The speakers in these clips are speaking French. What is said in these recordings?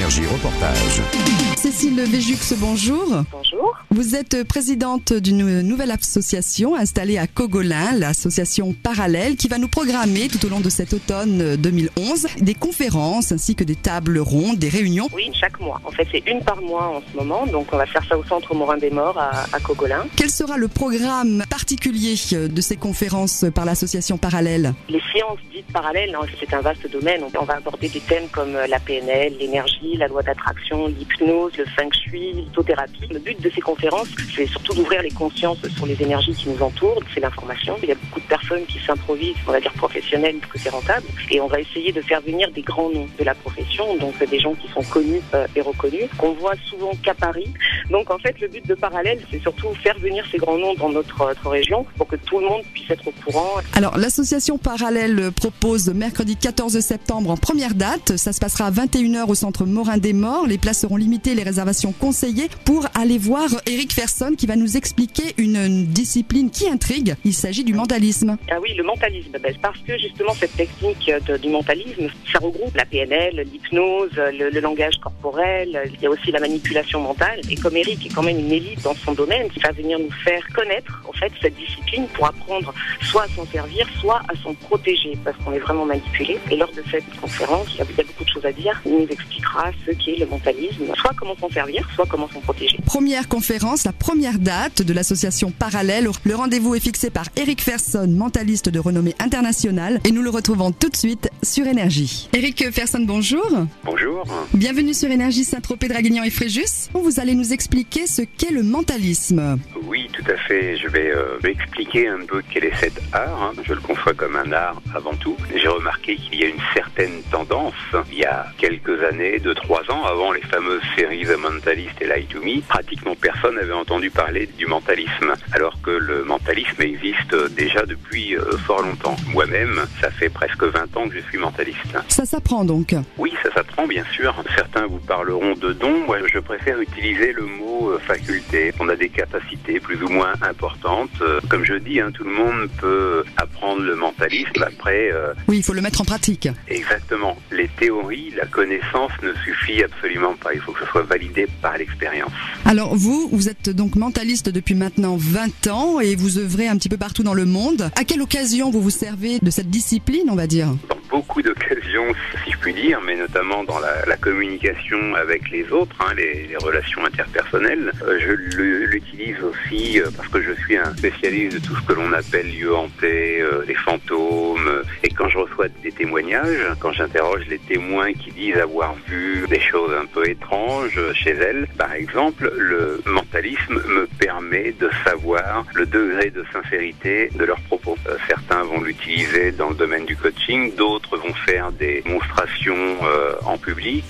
Énergie Reportage. Cécile Véjux, bonjour. Bonjour. Vous êtes présidente d'une nouvelle association installée à Cogolin, l'association Parallèle, qui va nous programmer tout au long de cet automne 2011 des conférences ainsi que des tables rondes, des réunions. Oui, chaque mois. En fait, c'est une par mois en ce moment. Donc, on va faire ça au centre Morin-des-Morts à Cogolin. Quel sera le programme particulier de ces conférences par l'association Parallèle? Les sciences dites parallèles, c'est un vaste domaine. On va aborder des thèmes comme la PNL, l'énergie, la loi d'attraction, l'hypnose, le feng shui, l'hypnothérapie. Le but de ces conférences, c'est surtout d'ouvrir les consciences sur les énergies qui nous entourent. C'est l'information. Il y a beaucoup de personnes qui s'improvisent, on va dire professionnelles, parce que c'est rentable. Et on va essayer de faire venir des grands noms de la profession, donc des gens qui sont connus et reconnus, qu'on voit souvent qu'à Paris. Donc en fait, le but de Parallèle, c'est surtout faire venir ces grands noms dans notre région pour que tout le monde puisse être au courant. Alors, l'association Parallèle propose mercredi 14 septembre en première date. Ça se passera à 21h au centre Morin-des-Morts. Les places seront limitées, les réservations conseillées pour aller voir Eric Ferson qui va nous expliquer une discipline qui intrigue. Il s'agit du mentalisme. Ah oui, le mentalisme, parce que justement cette technique du mentalisme, ça regroupe la PNL, l'hypnose, le langage corporel, il y a aussi la manipulation mentale. Et comme Eric est quand même une élite dans son domaine, il va venir nous faire connaître en fait cette discipline pour apprendre soit à s'en servir, soit à s'en protéger, parce qu'on est vraiment manipulé. Et lors de cette conférence, il y a beaucoup de choses à dire. Il nous expliquera ce qu'est le mentalisme, soit comment s'en servir, soit comment s'en protéger. Première conférence, la première date de l'association Parallèle. Le rendez-vous est fixé par Eric Ferson, mentaliste de renommée internationale, et nous le retrouvons tout de suite sur Énergie. Eric Ferson, bonjour. Bonjour. Bienvenue sur Énergie Saint-Tropez, Draguignan et Fréjus. Vous allez nous expliquer ce qu'est le mentalisme. Oui, tout à fait. Je vais expliquer un peu quel est cet art. Je le conçois comme un art avant tout. J'ai remarqué qu'il y a une certaine tendance. Il y a quelques années, 2-3 ans, avant les fameuses séries The Mentalist et Lie to Me, pratiquement personne n'avait entendu parler du mentalisme, alors que le mentalisme existe déjà depuis fort longtemps. Moi-même, ça fait presque 20 ans que je suis mentaliste. Ça s'apprend donc? Oui, ça s'apprend bien sûr. Certains vous parleront de dons. Moi, je préfère utiliser le mot faculté. On a des capacités plus ou moins importantes. Comme je dis, tout le monde peut apprendre le mentalisme. Après, oui, il faut le mettre en pratique. Exactement. Les théories, la connaissance ne suffit absolument pas. Il faut que ce soit validé par l'expérience. Alors vous êtes donc mentaliste depuis maintenant 20 ans et vous œuvrez un petit peu partout dans le monde. À quelle occasion vous vous servez de cette discipline, on va dire? Dans beaucoup d'occasions, si je puis dire, mais notamment dans la communication avec les autres, les relations interpersonnelles. Je l'utilise aussi parce que je suis un spécialiste de tout ce que l'on appelle lieux hantés, les fantômes. Et quand je reçois des témoignages, quand j'interroge les témoins qui disent avoir vu des choses un peu étranges chez elles, par exemple, le mentalisme me permet de savoir le degré de sincérité de leurs propos. Certains vont l'utiliser dans le domaine du coaching, d'autres vont faire des démonstrations en public.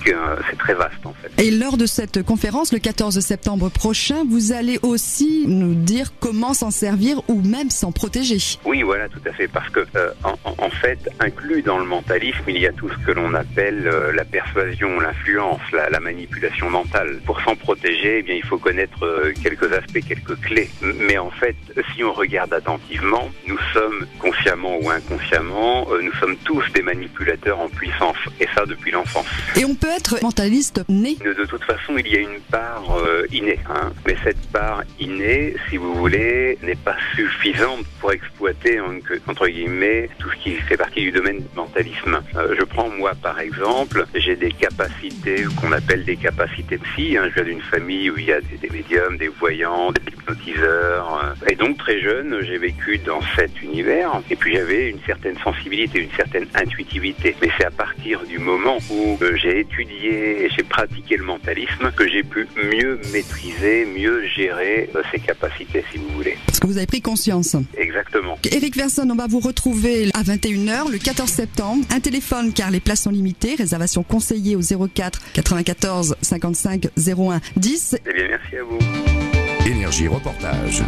C'est très vaste en fait. Et lors de cette conférence, le 14 septembre prochain, vous allez aussi nous dire comment s'en servir ou même s'en protéger. Oui, voilà, tout à fait. Parce que en fait, inclus dans le mentalisme, il y a tout ce que l'on appelle la persuasion, l'influence, la manipulation mentale. Pour s'en protéger, eh bien, il faut connaître quelques aspects, quelques clés. Mais en fait, si on regarde attentivement, nous sommes consciemment ou inconsciemment, nous sommes tous des manipulateurs en puissance. Et ça depuis l'enfance. Et on peut être mentaliste né? De toute façon, il y a une part innée. Mais cette part innée, si vous voulez, n'est pas suffisante pour exploiter, entre guillemets, tout ce qui fait partie du domaine du mentalisme. Je prends moi par exemple, j'ai des capacités qu'on appelle des capacités psy. Je viens d'une famille où il y a des médiums, des voyants, des hypnotiseurs. Et donc très jeune, j'ai vécu dans cet univers. Et puis j'avais une certaine sensibilité, une certaine intuitivité. Mais c'est à partir du moment où j'ai étudié et j'ai pratiqué le mentalisme que j'ai pu mieux maîtriser, mieux gérer ces capacités, si vous voulez. Parce que vous avez pris conscience. Exactement. Eric Ferson, on va vous retrouver à 21h le 14 septembre. Un téléphone car les places sont limitées. Réservation conseillée au 04 94 55 01 10. Eh bien, merci à vous. Énergie Reportage.